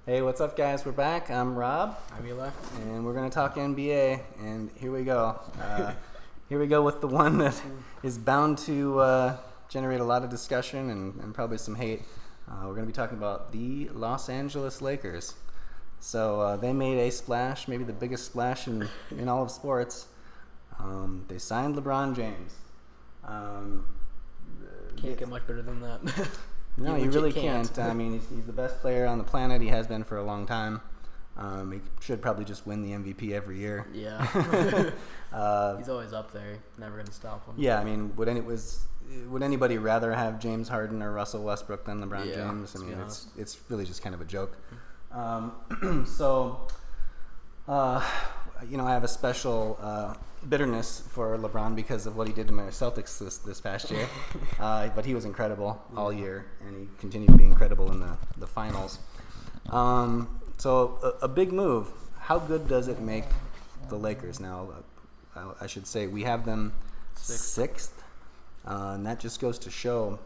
Hey, what's up, guys? We're back. I'm Rob, I'm Eli. and we're going to talk NBA. And here we go. Here we go with the one that is bound to generate a lot of discussion and probably some hate. We're going to be talking about the Los Angeles Lakers. So they made a splash, maybe the biggest splash in all of sports. They signed LeBron James. Can't get much better than that. No, you really can't. I mean, he's the best player on the planet. He has been for a long time. He should probably just win the MVP every year. Yeah. He's always up there. Never going to stop him. Yeah, I mean, would anybody rather have James Harden or Russell Westbrook than LeBron James? I mean, it's really just kind of a joke. I have a special bitterness for LeBron because of what he did to my Celtics this past year. But he was incredible all year, and he continued to be incredible in the finals. So a big move. How good does it make the Lakers now? I should say we have them sixth, and that just goes to show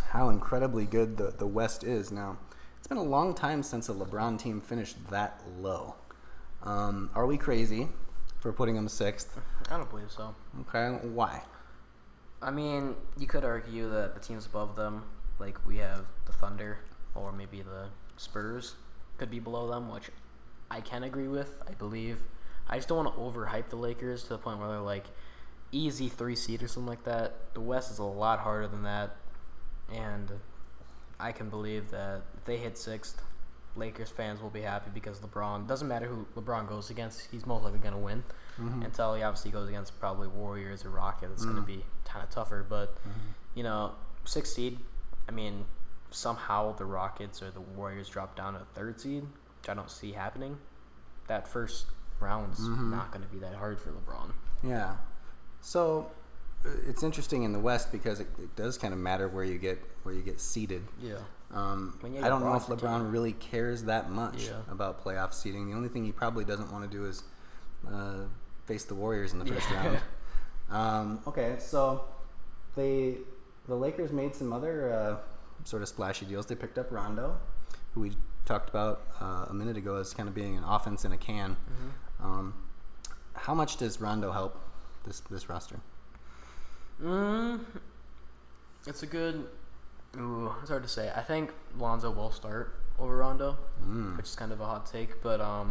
how incredibly good the West is. Now, it's been a long time since a LeBron team finished that low. Are we crazy for putting them sixth? I don't believe so. Okay, why? I mean, you could argue that the teams above them, like we have the Thunder or maybe the Spurs, could be below them, which I can agree with, I believe. I just don't want to overhype the Lakers to the point where they're like easy 3 seed or something like that. The West is a lot harder than that, and I can believe that if they hit sixth, Lakers fans will be happy because LeBron, doesn't matter who LeBron goes against, he's most likely going to win. Until he obviously goes against probably Warriors or Rockets, it's going to be kind of tougher. But, 6th seed, I mean, somehow the Rockets or the Warriors drop down to 3rd seed, which I don't see happening. That first round is not going to be that hard for LeBron. Yeah. So it's interesting in the West because it does kind of matter where you get seeded. Yeah. I don't know if LeBron really cares that much about playoff seeding. The only thing he probably doesn't want to do is face the Warriors in the first round. Okay, so the Lakers made some other sort of splashy deals. They picked up Rondo, who we talked about a minute ago as kind of being an offense in a can. How much does Rondo help this roster? It's a good... Ooh, it's hard to say. I think Lonzo will start over Rondo, which is kind of a hot take, but I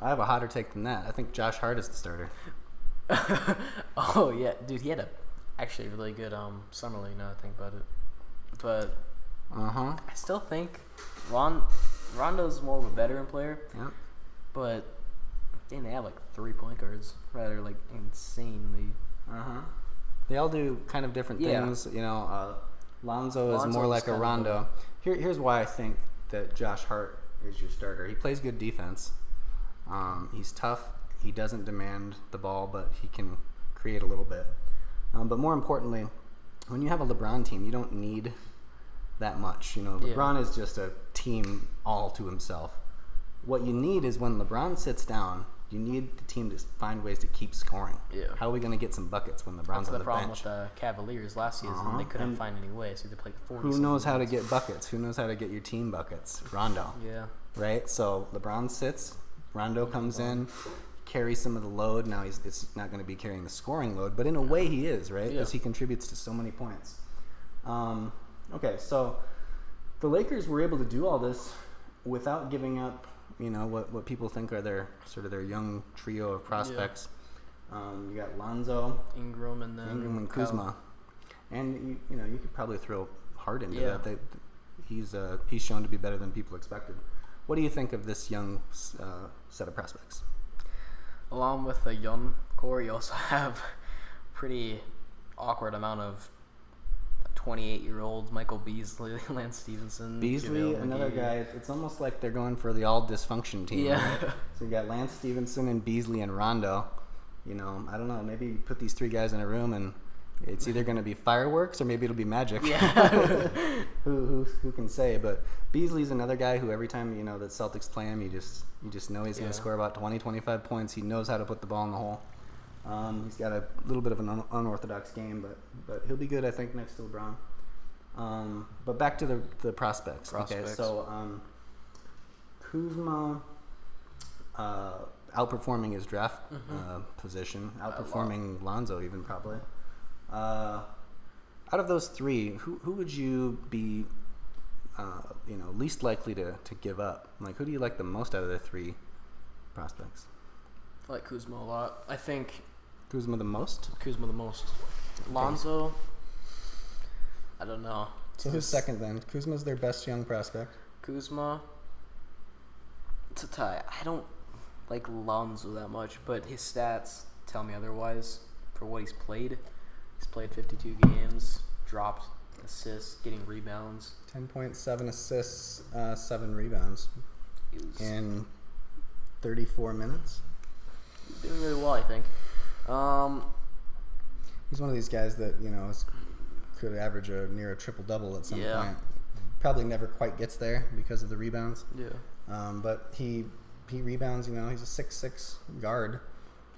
have a hotter take than that. I think Josh Hart is the starter. Oh yeah, dude, he had actually a really good summer league. Now I think about it, but I still think Rondo's more of a veteran player. Yep. But they have like 3 point guards, rather like insanely. They all do kind of different things. Lonzo is more like a Rondo. Here's why I think that Josh Hart is your starter. He plays good defense. He's tough. He doesn't demand the ball, but he can create a little bit. But more importantly, when you have a LeBron team, you don't need that much. LeBron is just a team all to himself. What you need is when LeBron sits down, you need the team to find ways to keep scoring. Yeah. How are we going to get some buckets when LeBron's on the bench? That's the problem with the Cavaliers last season. They couldn't find any way, so they played 40. Who knows how to get buckets? Who knows how to get your team buckets? Rondo. Yeah. Right? So LeBron sits. Rondo comes in, carries some of the load. Now it's not going to be carrying the scoring load, but in a way he is, right? Because he contributes to so many points. Okay, so the Lakers were able to do all this without giving up what people think are their young trio of prospects. You got Lonzo, Ingram, and Kuzma, and you could probably throw Hart into that. He's shown to be better than people expected. What do you think of this young set of prospects? Along with the young core, you also have pretty awkward amount of 28-year-olds, Michael Beasley, Lance Stevenson. Beasley, another guy. It's almost like they're going for the all-dysfunction team. Yeah. Right? So you got Lance Stevenson and Beasley and Rondo. I don't know. Maybe you put these 3 guys in a room and it's either going to be fireworks or maybe it'll be magic. Yeah. who can say? But Beasley's another guy who every time the Celtics play him, you just know he's going to score about 20, 25 points. He knows how to put the ball in the hole. He's got a little bit of an unorthodox game, but he'll be good, I think, next to LeBron. But back to the prospects. Okay, so Kuzma outperforming his draft position, outperforming Lonzo even probably. Out of those three, who would you be, least likely to give up? Like, who do you like the most out of the three prospects? I like Kuzma a lot. I think Kuzma the most. Lonzo, I don't know. So who's second then? Kuzma's their best young prospect. Kuzma. It's a tie. I don't like Lonzo that much, but his stats tell me otherwise. For what he's played 52 games, dropped assists, getting rebounds. 10.7 assists, 7 rebounds in 34 minutes. He's doing really well, I think. He's one of these guys that could average near a triple-double at some point. Probably never quite gets there because of the rebounds. Yeah. But he rebounds. He's a 6'6" guard.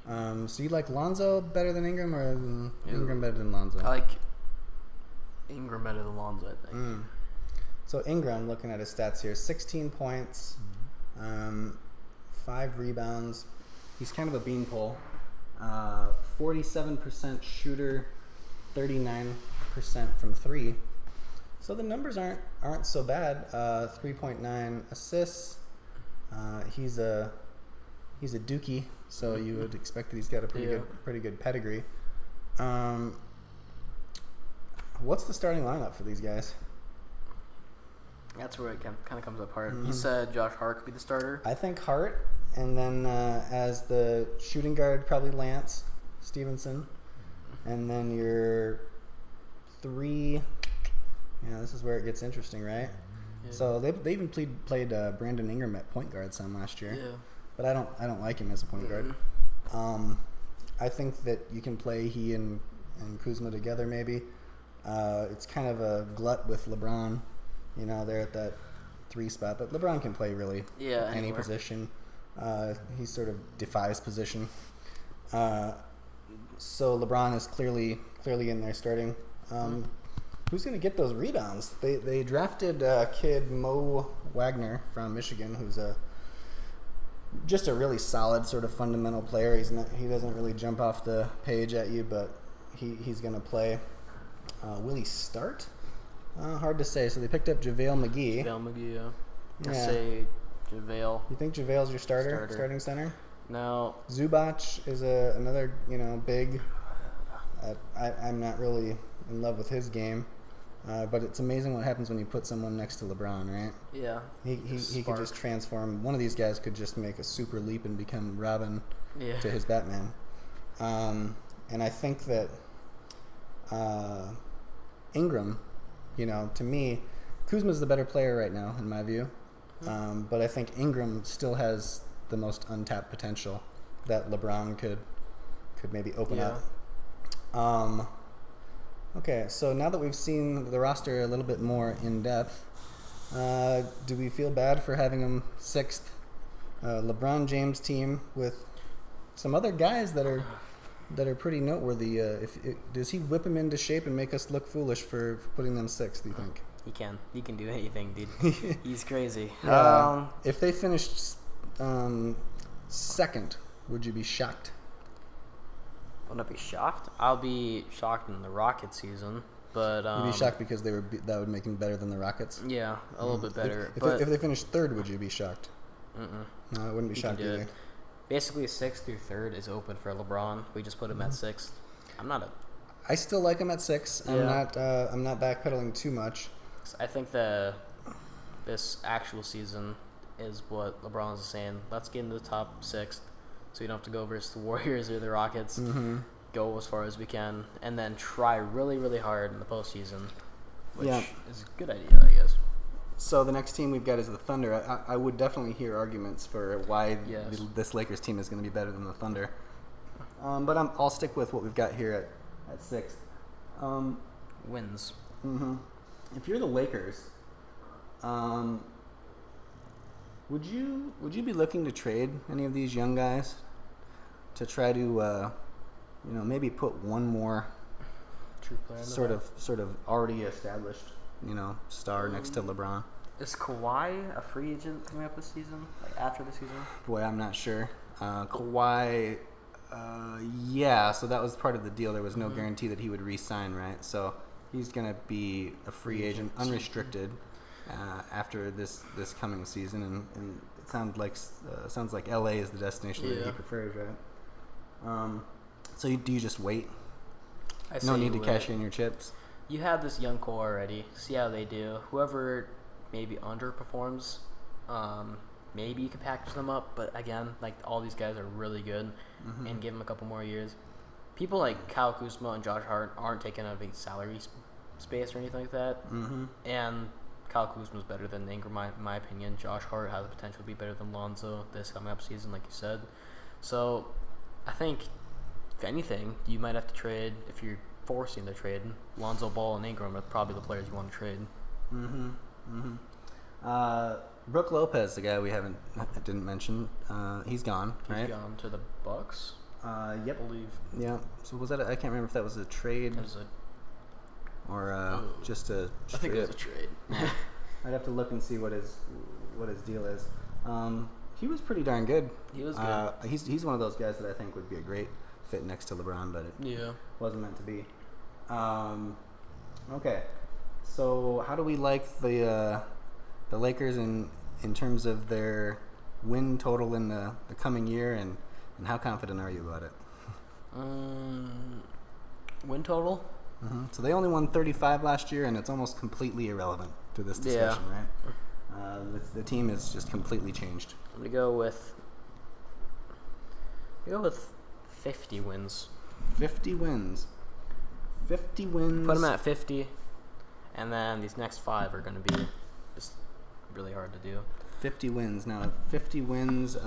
So you like Lonzo better than Ingram, or Ingram better than Lonzo? I like Ingram better than Lonzo, I think. So Ingram, looking at his stats here, 16 points, 5 rebounds. He's kind of a beanpole. 47% shooter, 39% from 3. So the numbers aren't so bad. 3.9 assists. He's a dookie, so you would expect that he's got a pretty good pedigree. What's the starting lineup for these guys? That's where it kind of comes apart. You said Josh Hart could be the starter. I think Hart, and then as the shooting guard, probably Lance Stevenson, and then your 3. Yeah, this is where it gets interesting, right? Yeah. So they even played Brandon Ingram at point guard some last year. Yeah. But I don't like him as a point guard. I think that you can play he and Kuzma together maybe. It's kind of a glut with LeBron. They're at that 3 spot, but LeBron can play really any position. He sort of defies position. So LeBron is clearly in there starting. Who's going to get those rebounds? They drafted kid Mo Wagner from Michigan, who's just a really solid sort of fundamental player. He doesn't really jump off the page at you, but he's going to play. Will he start? Hard to say. So they picked up JaVale McGee. I say JaVale. You think JaVale's your starting center? No. Zubac is another big. I'm not really in love with his game, but it's amazing what happens when you put someone next to LeBron, right? Yeah. He could just transform. One of these guys could just make a super leap and become Robin to his Batman. And I think that Ingram, to me, Kuzma's the better player right now in my view. But I think Ingram still has the most untapped potential that LeBron could maybe open up. Okay, so now that we've seen the roster a little bit more in depth, do we feel bad for having him 6th? LeBron James team with some other guys that are pretty noteworthy. Does he whip him into shape and make us look foolish for putting them 6th, do you think? He can. He can do anything, dude. He's crazy. If they finished 2nd, would you be shocked? Wouldn't I be shocked? I'll be shocked in the Rocket season, but you'd be shocked because that would make him better than the Rockets. Yeah, a little bit better. If they finished 3rd, would you be shocked? No, I wouldn't be shocked either. Basically, 6th through 3rd is open for LeBron. We just put him at 6th. I still like him at 6. Yeah. I'm not backpedaling too much. I think this actual season is what LeBron is saying. Let's get into the top 6th, so you don't have to go versus the Warriors or the Rockets. Go as far as we can, and then try really, really hard in the postseason, which is a good idea, I guess. So the next team we've got is the Thunder. I would definitely hear arguments for why this Lakers team is going to be better than the Thunder. But I'll stick with what we've got here at 6th. Wins. If you're the Lakers, would you be looking to trade any of these young guys to try to maybe put one more true player sort of already established star next to LeBron? Is Kawhi a free agent coming up this season? Like after the season? Boy, I'm not sure. Kawhi, yeah. So that was part of the deal. There was no guarantee that he would re-sign, right? So he's gonna be a free agent, unrestricted, after this coming season, and it sounds like LA is the destination that he prefers, right? So do you just wait? No need to cash in your chips. You have this young core already. See how they do. Whoever maybe underperforms, maybe you could package them up. But again, like all these guys are really good, and give them a couple more years. People like Kyle Kuzma and Josh Hart aren't taking a big salary space or anything like that. And Kyle Kuzma's better than Ingram, in my opinion. Josh Hart has the potential to be better than Lonzo this coming up season, like you said. So I think, if anything, you might have to trade, if you're forcing the trade, Lonzo Ball and Ingram are probably the players you want to trade. Brook Lopez, the guy we didn't mention, he's gone, right? He's gone to the Bucks. Yep. I believe. Yeah. So was that? I can't remember if that was a trade or just a. I think it was a trade. I'd have to look and see what his deal is. He was pretty darn good. He was good. He's one of those guys that I think would be a great fit next to LeBron, but it wasn't meant to be. Okay. So how do we like the Lakers in terms of their win total in the coming year, and how confident are you about it? Win total? So they only won 35 last year, and it's almost completely irrelevant to this discussion, right? The team is just completely changed. I'm gonna go with 50 wins. 50 wins. 50 wins. Put them at 50, and then these next 5 are gonna be just really hard to do. 50 wins. Now, 50 wins.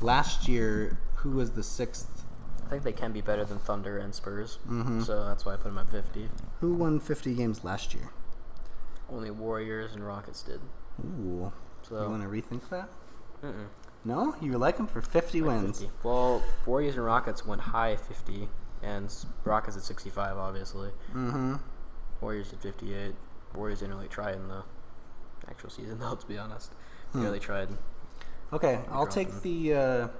Last year, who was the 6th? I think they can be better than Thunder and Spurs, so that's why I put them at 50. Who won 50 games last year? Only Warriors and Rockets did. Ooh. So you want to rethink that? No? You like them for 50 wins? 50. Well, Warriors and Rockets went high 50, and Rockets at 65, obviously. Warriors at 58. Warriors didn't really try in the actual season, though, to be honest. They really tried. Okay, I'll take the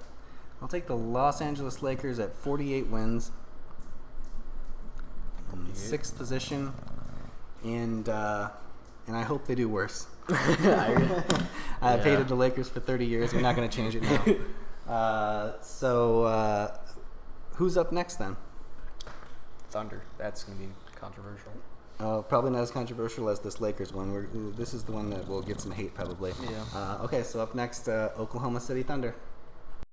Los Angeles Lakers at 48 wins. In 6th position, and I hope they do worse. I've hated the Lakers for 30 years. We're not going to change it now. So who's up next then? Thunder. That's going to be controversial. Probably not as controversial as this Lakers one. This is the one that will get some hate probably. Yeah. Okay, so up next, Oklahoma City Thunder.